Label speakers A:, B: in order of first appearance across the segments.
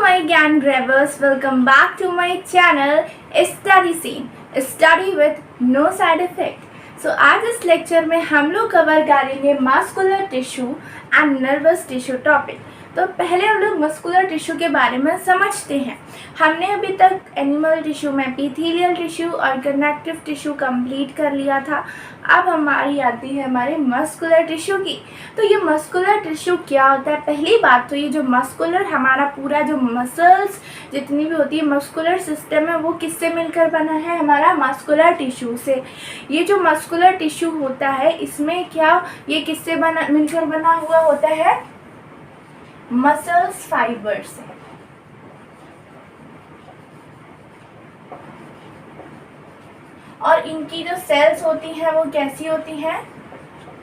A: my ज्ञान grabbers, welcome back to my channel Study Scene, Study with no side effect. So आज इस lecture में हम लोग कवर करेंगे muscular tissue and nervous tissue topic. तो पहले हम लोग मस्कुलर टिश्यू के बारे में समझते हैं। हमने अभी तक एनिमल टिश्यू में एपिथेलियल टिश्यू और कनेक्टिव टिश्यू कंप्लीट कर लिया था। अब हमारी आती है हमारे मस्कुलर टिश्यू की। तो ये मस्कुलर टिश्यू क्या होता है? पहली बात तो ये जो मस्कुलर हमारा पूरा जो मसल्स जितनी भी होती है मस्कुलर सिस्टम है वो किससे मिलकर बना है? हमारा मस्कुलर टिश्यू से। ये जो मस्कुलर टिश्यू होता है इसमें क्या ये किससे मिलकर बना हुआ होता है? मसल्स फाइबर से। और इनकी जो सेल्स होती हैं वो कैसी होती हैं?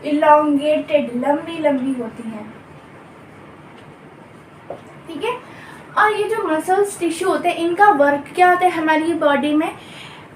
A: इलोंगेटेड, लंबी लंबी होती हैं। ठीक है। और ये जो मसल्स टिश्यू होते हैं इनका वर्क क्या होता है हमारी बॉडी में?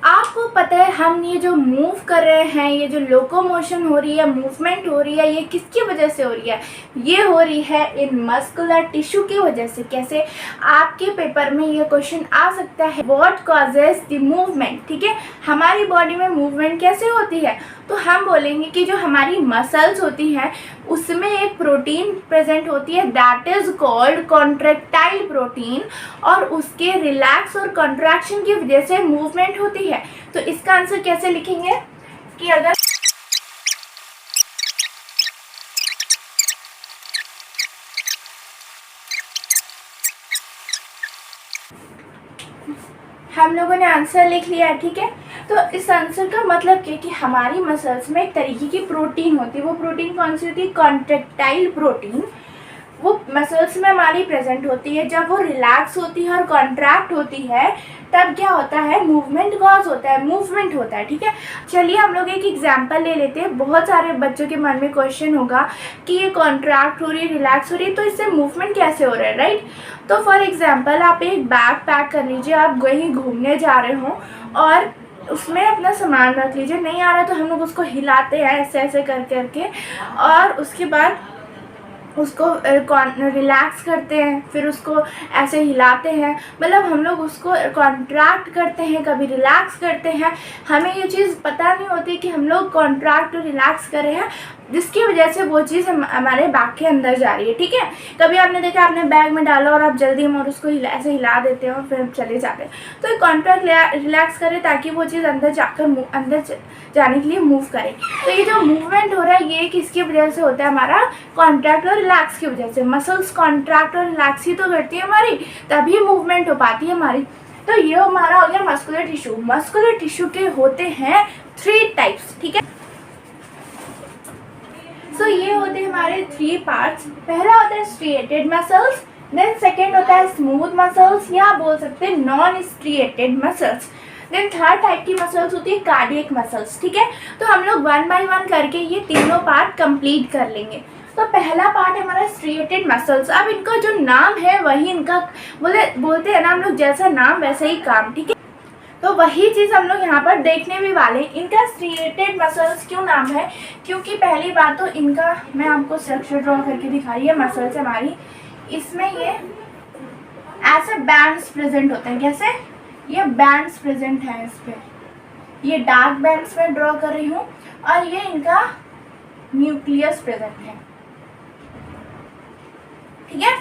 A: आपको पता है हम ये जो मूव कर रहे हैं, ये जो लोकोमोशन हो रही है, मूवमेंट हो रही है, ये किसकी वजह से हो रही है? ये हो रही है इन मस्कुलर टिश्यू की वजह से। कैसे? आपके पेपर में ये क्वेश्चन आ सकता है, व्हाट कॉजेस द मूवमेंट। ठीक है, हमारी बॉडी में मूवमेंट कैसे होती है? तो हम बोलेंगे कि जो हमारी मसल्स होती हैं उसमें एक प्रोटीन प्रेजेंट होती है that is called contractile protein, और उसके रिलैक्स और कॉन्ट्रैक्शन की वजह से मूवमेंट होती है। तो इसका आंसर कैसे लिखेंगे कि अगर हम लोगों ने आंसर लिख लिया है। ठीक है, तो इस आंसर का मतलब क्या कि हमारी मसल्स में एक तरीके की प्रोटीन होती है। वो प्रोटीन कौन सी होती है? Contractile protein. वो मसल्स में हमारी प्रेजेंट होती है। जब वो रिलैक्स होती है और कॉन्ट्रैक्ट होती है तब क्या होता है? मूवमेंट कॉज होता है, मूवमेंट होता है। ठीक है, चलिए हम लोग एक एग्जांपल ले लेते हैं। बहुत सारे बच्चों के मन में क्वेश्चन होगा कि ये कॉन्ट्रैक्ट हो रही है, रिलैक्स हो रही है, तो इससे मूवमेंट कैसे हो रहा है, राइट? तो फॉर एग्जाम्पल आप एक बैग पैक कर लीजिए, आप कहीं घूमने जा रहे हो और उसमें अपना सामान रख लीजिए। नहीं आ रहा तो हम लोग उसको हिलाते हैं ऐसे ऐसे कर करके, और उसके बाद उसको रिलैक्स करते हैं, फिर उसको ऐसे हिलाते हैं। मतलब हम लोग उसको कॉन्ट्रैक्ट करते हैं, कभी रिलैक्स करते हैं। हमें ये चीज़ पता नहीं होती कि हम लोग कॉन्ट्रैक्ट और रिलैक्स कर रहे हैं, जिसकी वजह से वो चीज़ हमारे बैग के अंदर जा रही है। ठीक है, कभी आपने देखा आपने बैग में डाला और आप जल्दी में और उसको ऐसे हिला देते हैं और फिर चले जाते हैं। तो ये कॉन्ट्रैक्ट रिलैक्स करें ताकि वो चीज़ अंदर जाकर अंदर जाने के लिए मूव करे। तो ये जो मूवमेंट हो रहा है ये किसकी वजह से होता है? हमारा कॉन्ट्रैक्ट और रिलैक्स की वजह से। मसल्स कॉन्ट्रैक्ट और रिलैक्स ही तो करती है हमारी, तभी मूवमेंट हो पाती है हमारी। तो ये हमारा हो गया मस्कुलर टिश्यू। मस्कुलर टिश्यू के होते हैं 3 टाइप्स। ठीक है, सो ये होते हैं हमारे 3 पार्ट्स। पहला होता है स्ट्रिएटेड मसल्स, देन सेकेंड होता है स्मूथ मसल्स या बोल सकते हैं non striated muscles, then third type की मसल्स होती है कार्डियक मसल्स। ठीक है, तो हम लोग 1 बाय 1 करके ये तीनों पार्ट कंप्लीट कर लेंगे। तो पहला पार्ट है हमारा स्ट्रिएटेड मसल्स। अब इनका जो नाम है वही इनका बोलते हैं ना हम लोग, जैसा नाम वैसे ही काम। ठीक है, तो वही चीज़ हम लोग यहाँ पर देखने भी वाले। इनका स्ट्रिएटेड मसल्स क्यों नाम है? क्योंकि पहली बात तो इनका मैं आपको स्ट्रक्चर ड्रॉ करके दिखाई है मसल्स हमारी, इसमें ये ऐसे बैंड्स प्रेजेंट होते हैं। कैसे? ये बैंड्स प्रेजेंट है इस पे, ये डार्क बैंड्स में ड्रॉ कर रही हूँ, और ये इनका न्यूक्लियस प्रेजेंट है। ठीक है,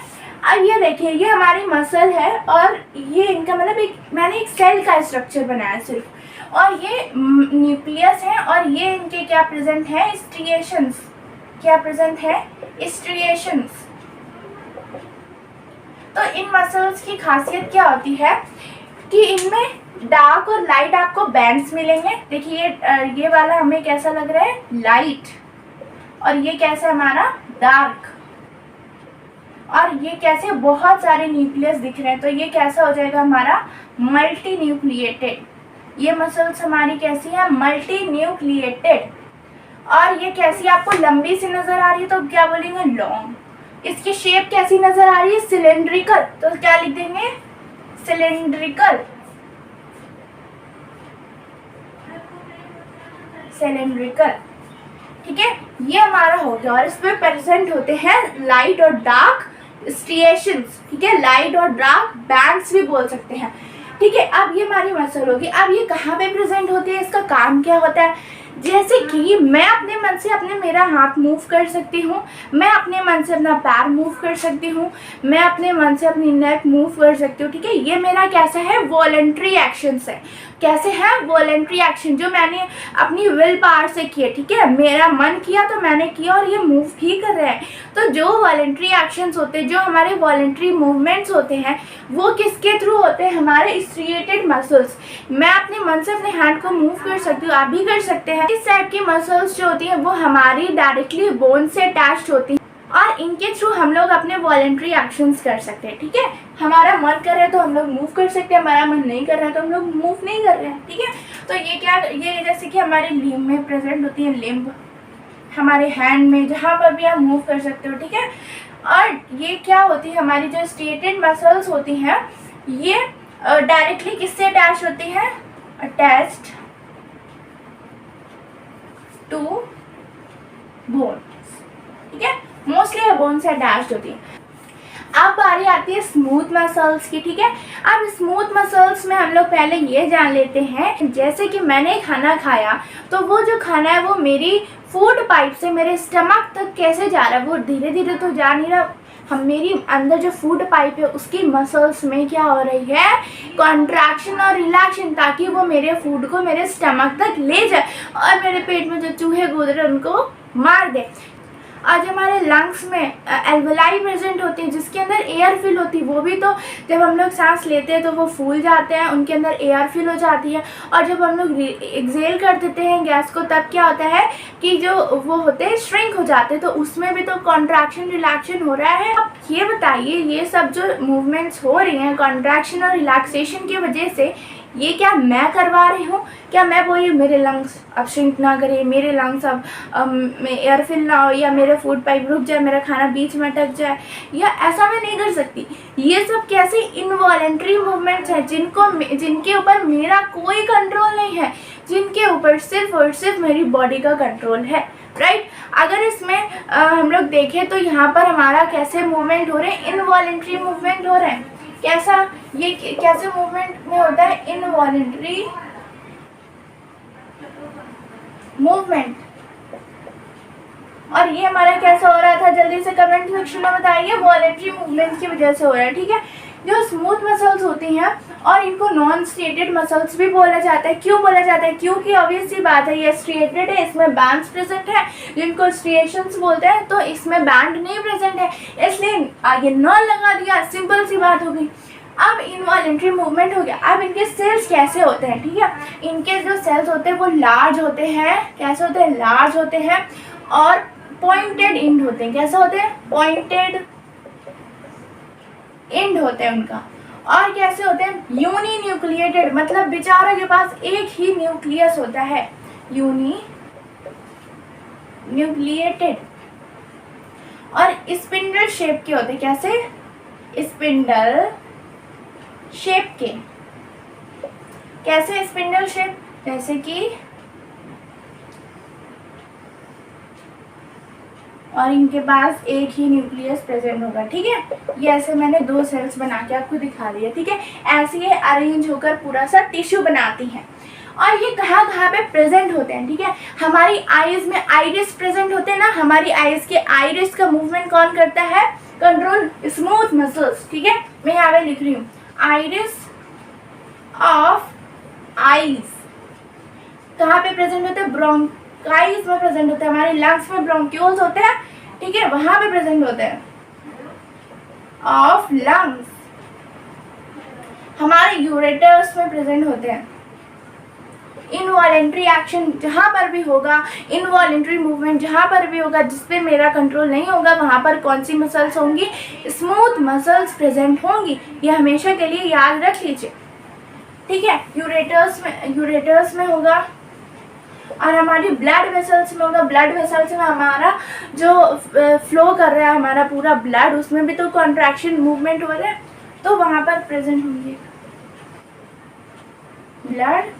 A: अब ये देखिए ये हमारी मसल है और ये इनका मतलब मैंने एक सेल का स्ट्रक्चर बनाया सिर्फ, और ये न्यूक्लियस है, और ये इनके क्या प्रेजेंट है? स्ट्रिएशंस। क्या प्रेजेंट है? स्ट्रिएशंस। तो इन मसल्स की खासियत क्या होती है कि इनमें डार्क और लाइट आपको बैंड्स मिलेंगे। देखिए ये वाला हमें कैसा लग रहा है? लाइट, और ये कैसा हमारा? डार्क, और ये कैसे बहुत सारे न्यूक्लियस दिख रहे हैं। तो ये कैसा हो जाएगा हमारा? Multi nucleated. ये मसल्स हमारी कैसी है? Multi nucleated. और ये कैसी आपको लंबी सी नजर आ रही है तो क्या बोलेंगे? लॉन्ग। इसकी शेप कैसी नजर आ रही है? सिलेंड्रिकल। तो क्या लिख देंगे? सिलेंड्रिकल। सिलेंड्रिकल। ठीक है, ये हमारा हो गया। और इसमें प्रेजेंट होते हैं लाइट और डार्क स्ट्रिएशंस, ठीक है, लाइट और डार्क बैंड्स भी बोल सकते हैं, ठीक है। अब ये हमारी मसल होगी। अब ये कहाँ पे प्रेजेंट होती है, इसका काम क्या होता है? जैसे कि मैं अपने मन से अपने मेरा हाथ मूव कर सकती हूँ, मैं अपने मन से अपना पैर मूव कर सकती हूँ, मैं अपने मन से अपनी नेक मूव कर सकती हूँ, ठीक है। ये मेरा कैसा है, वॉलंटरी एक्शंस है। कैसे है, वॉलंटरी एक्शन, जो मैंने अपनी विल पावर से किए, ठीक है। मेरा मन किया तो मैंने किया और ये मूव भी कर रहे हैं। तो जो वॉलंटरी एक्शंस होते हैं, जो हमारे वॉलंटरी मूवमेंट्स होते हैं, वो किसके थ्रू होते हैं, हमारे स्ट्रिएटेड मसल्स। मैं अपने मन से अपने हैंड को मूव कर सकती हूँ, आप भी कर सकते हैं। इस टाइप की मसल्स जो होती हैं वो हमारी डायरेक्टली बोन से अटैच्ड होती हैं और इनके थ्रू हम लोग अपने वॉलंटरी एक्शंस कर सकते हैं, ठीक है। हमारा मन कर रहा है तो हम लोग मूव कर सकते हैं, हमारा मन नहीं कर रहा है तो हम लोग मूव नहीं कर रहे हैं, ठीक है। तो ये क्या, ये जैसे कि हमारे लिम्ब में प्रेजेंट होती है, लिम्ब हमारे हैंड में, जहाँ पर भी आप मूव कर सकते हो, ठीक है। और ये क्या होती है, हमारी जो स्ट्रेटेड मसल्स होती हैं, ये डायरेक्टली किससे अटैच होती हैं, अटैच्ड टू बोन, ठीक है, मोस्टली बोन से अटैच्ड होती है। अब बारी आती है स्मूथ मसल्स की, ठीक है। अब स्मूथ मसल्स में हम लोग पहले ये जान लेते हैं, जैसे कि मैंने खाना खाया तो वो जो खाना है वो मेरी फूड पाइप से मेरे स्टमक तक कैसे जा रहा है, वो धीरे धीरे तो जा नहीं रहा, हम मेरी अंदर जो फूड पाइप है उसकी मसल्स में क्या हो रही है, कॉन्ट्रैक्शन और रिलैक्शन, ताकि वो मेरे फूड को मेरे स्टमक तक ले जाए और मेरे पेट में जो चूहे कूद रहे उनको मार दे। आज हमारे लंग्स में एल्वेलाई प्रेजेंट होती है, जिसके अंदर एयर फिल होती है, वो भी तो जब हम लोग सांस लेते हैं तो वो फूल जाते हैं, उनके अंदर एयर फिल हो जाती है। और जब हम लोग एक्सेल कर देते हैं गैस को, तब क्या होता है कि जो वो होते हैं श्रिंक हो जाते हैं, तो उसमें भी तो कॉन्ट्रैक्शन रिलैक्शन हो रहा है। अब ये बताइए, ये सब जो मूवमेंट्स हो रही हैं कॉन्ट्रैक्शन और रिलैक्सेशन की वजह से, ये क्या मैं करवा रही हूँ? क्या मैं बोली मेरे लंग्स अब श्रिंक ना करे, मेरे लंग्स अब एयर फिल ना हो, या मेरे फूड पाइप रुक जाए, मेरा खाना बीच में अटक जाए, या ऐसा मैं नहीं कर सकती। ये सब कैसे इनवॉलेंट्री मूवमेंट्स हैं, जिनके ऊपर मेरा कोई कंट्रोल नहीं है, जिनके ऊपर सिर्फ और सिर्फ मेरी बॉडी का कंट्रोल है, राइट। अगर इसमें हम लोग देखें तो यहाँ पर हमारा कैसे मूवमेंट हो रहे हैं, इनवॉलेंट्री मूवमेंट हो रहे हैं। कैसा, ये कैसे मूवमेंट में होता है, इनवॉलेंट्री मूवमेंट। और ये हमारा कैसा हो रहा था, जल्दी से कमेंट सेक्शन में बताइए। वॉलेंट्री मूवमेंट की वजह से हो रहा है, ठीक है। जो स्मूथ मसल्स होती हैं और इनको नॉन स्ट्रेटेड मसल्स भी बोला जाता है। क्यों बोला जाता है? क्योंकि ऑब्वियस सी बात है, ये स्ट्रेटेड है, इसमें बैंड्स प्रेजेंट है, जिनको स्ट्रिएशंस बोलते हैं, तो इसमें बैंड नहीं प्रेजेंट है, इसलिए आगे नॉन लगा दिया, सिंपल सी बात हो गई। अब इनवॉलेंट्री मूवमेंट हो गया। अब इनके सेल्स कैसे होते हैं, ठीक है। इनके जो सेल्स होते हैं वो लार्ज होते हैं। कैसे होते हैं? लार्ज होते हैं और पॉइंटेड एंड होते हैं। कैसे होते हैं? पॉइंटेड एंड होते हैं उनका। और कैसे होते हैं? यूनी न्यूक्लिएटेड, मतलब बेचारों के पास एक ही न्यूक्लियस होता है, यूनी न्यूक्लिएटेड। और स्पिंडल शेप के होते हैं। कैसे? स्पिंडल शेप के। कैसे स्पिंडल शेप? जैसे कि, और इनके पास एक ही न्यूक्लियस प्रेजेंट होगा, ठीक है। ये ऐसे मैंने दो सेल्स बना के आपको दिखा दिया, ठीक है। ऐसे ये अरेंज होकर पूरा सा टिश्यू बनाती हैं। और ये कहाँ कहाँ पे प्रेजेंट होते हैं, ठीक है। हमारी आईज में आइरिस प्रेजेंट होते हैं ना, हमारी आईज के आइरिस का मूवमेंट कौन करता है? कंट्रोल स्मूथ मसल्स, ठीक है। मैं यहाँ पे लिख रही हूँ, आइरिस ऑफ आईज कहाँ पे प्रेजेंट होते हैं? ब्रोंकाइल्स में प्रेजेंट होते हैं। हमारे लंग्स में ब्रोंक्यूल्स होते हैं, ठीक है, वहां पे प्रेजेंट होते हैं। ऑफ लंग्स हमारे यूरेटर्स में प्रेजेंट होते हैं। इनवॉलेंट्री एक्शन जहां पर भी होगा, इनवॉलेंट्री मूवमेंट जहां पर भी होगा, जिसपे मेरा कंट्रोल नहीं होगा, वहां पर कौन सी मसल्स होंगी? स्मूथ मसल्स प्रेजेंट होंगी। ये हमेशा के लिए याद रख लीजिए, ठीक है। यूरेटर्स में होगा और हमारी ब्लड वेसल्स में होगा। ब्लड वेसल्स में हमारा जो फ्लो कर रहा है हमारा पूरा ब्लड, उसमें भी तो कॉन्ट्रैक्शन मूवमेंट हो रहा है, तो वहां पर प्रेजेंट होंगे ब्लड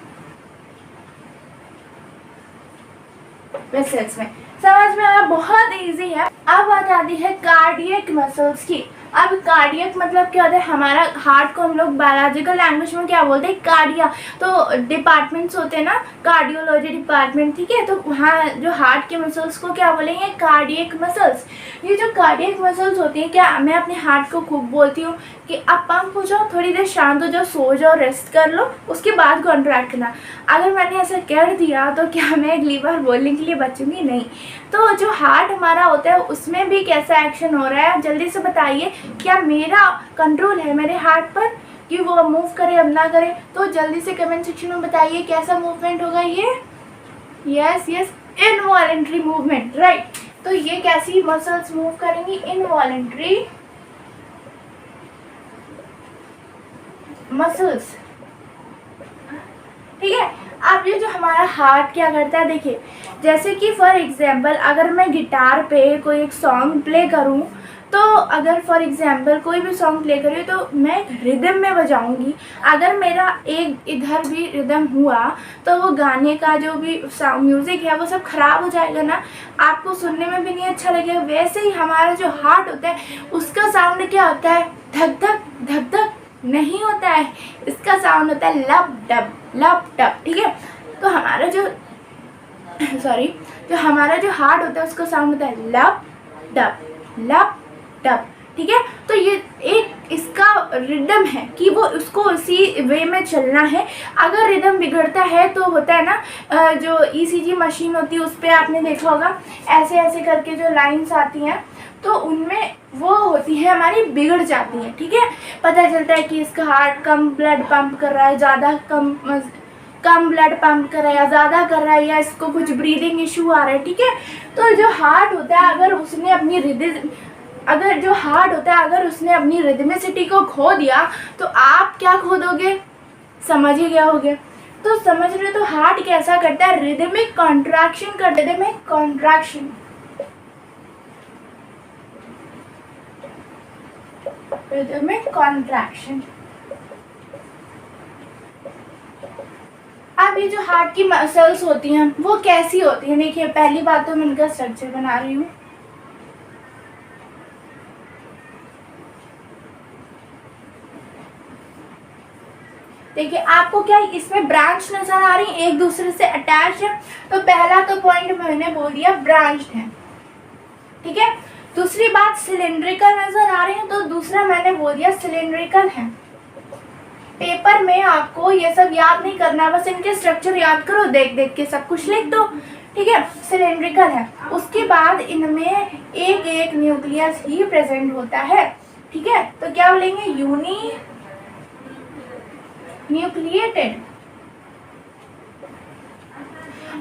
A: वेसल्स में। समझ में आया? बहुत इजी है। अब बात आती है कार्डियक मसल्स की। अब कार्डियक मतलब क्या होता है, हमारा हार्ट को हम लोग बायोलॉजिकल लैंग्वेज में क्या बोलते हैं, कार्डिया। तो डिपार्टमेंट्स होते हैं ना, कार्डियोलॉजी डिपार्टमेंट, ठीक है, तो वहाँ जो हार्ट के मसल्स को क्या बोलेंगे, कार्डियक मसल्स। ये जो कार्डियक मसल्स होती हैं, क्या मैं अपने हार्ट को खूब बोलती हूँ कि अब पंप हो जाओ, थोड़ी देर शांत हो जाओ, सो जाओ, रेस्ट कर लो, उसके बाद कॉन्ट्रैक्ट करना। अगर मैंने ऐसा कर दिया तो क्या मैं अगली बार बोलने के लिए बचूंगी? नहीं। तो जो हार्ट हमारा होता है उसमें भी कैसा एक्शन हो रहा है, जल्दी से बताइए। क्या मेरा कंट्रोल है मेरे हार्ट पर कि वो मूव करे अब ना करे? तो जल्दी से कमेंट सेक्शन में बताइए कैसा मूवमेंट होगा ये। Yes yes, involuntary movement, right. तो ये कैसी मसल्स मूव करेंगी, इनवॉलेंट्री मसल्स, ठीक है। अब ये जो हमारा हार्ट क्या करता है, देखिए, जैसे कि फॉर एग्जांपल अगर मैं गिटार पे कोई एक सॉन्ग प्ले करूं, तो अगर फॉर एग्जांपल कोई भी सॉन्ग प्ले करूँ तो मैं रिदम में बजाऊंगी। अगर मेरा एक इधर भी रिदम हुआ तो वो गाने का जो भी म्यूज़िक है वो सब ख़राब हो जाएगा ना, आपको सुनने में भी नहीं अच्छा लगेगा। वैसे ही हमारा जो हार्ट होता है उसका साउंड क्या होता है, धक धक नहीं होता है, इसका साउंड होता है लब डब, ठीक है। तो हमारा जो जो हमारा जो हार्ट होता है उसका साउंड होता है लब डब, ठीक है। तो ये एक इसका रिदम है कि वो उसको उसी वे में चलना है। अगर रिदम बिगड़ता है तो होता है ना, जो ईसीजी मशीन होती है उस पर आपने देखा होगा ऐसे ऐसे करके जो लाइंस आती हैं, तो उनमें वो होती है हमारी बिगड़ जाती है, ठीक है। पता चलता है कि इसका हार्ट कम ब्लड पंप कर रहा है, ज़्यादा कम ब्लड पंप कर रहा है या ज़्यादा कर रहा है, या इसको कुछ ब्रीदिंग इशू आ रहा है, ठीक है। तो जो हार्ट होता है अगर उसने अपनी रिदमिसिटी को खो दिया तो आप क्या खो दोगे, समझ ही गया होगे। तो समझ रहे, तो हार्ट कैसा करता है, रिदमिक कॉन्ट्रैक्शन कर, रिदमिक कॉन्ट्रैक्शन। अब ये जो हार्ट की मसल्स होती हैं वो कैसी होती हैं, देखिए पहली बात तो मैं इनका स्ट्रक्चर बना रही हूँ। देखिए आपको क्या इसमें ब्रांच नजर आ रही है, एक दूसरे से अटैच है। तो पहला तो पॉइंट मैंने बोल दिया ब्रांच्ड है, ठीक है। दूसरी बात सिलिंड्रिकल नजर आ रही है, तो दूसरा मैंने बोल दिया सिलिंड्रिकल है। पेपर में आपको ये सब याद नहीं करना, बस इनके स्ट्रक्चर याद करो, देख देख के सब कुछ लिख दो, ठीक है। सिलिंड्रिकल है। उसके बाद इनमें एक एक न्यूक्लियस ही प्रेजेंट होता है, ठीक है। तो क्या बोलेंगे, यूनी न्यूक्लिएटेड।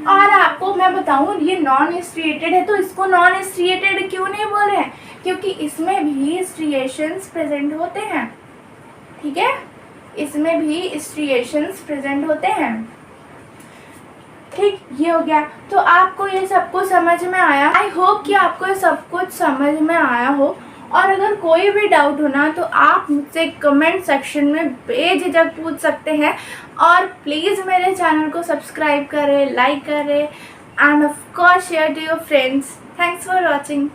A: और आपको मैं बताऊं ये नॉन स्ट्रिएटेड है, तो इसको नॉन स्ट्रिएटेड क्यों नहीं बोल रहे हैं, क्योंकि इसमें भी स्ट्रिएशंस प्रेजेंट होते हैं, ठीक है, इसमें भी स्ट्रिएशंस प्रेजेंट होते हैं, ठीक। ये हो गया। तो आपको ये सब कुछ समझ में आया, आई होप कि आपको ये सब कुछ समझ में आया हो। और अगर कोई भी डाउट हो ना तो आप मुझसे कमेंट सेक्शन में बेझिझक पूछ सकते हैं। और प्लीज़ मेरे चैनल को सब्सक्राइब करें, लाइक करें and of course share to your friends. Thanks for watching.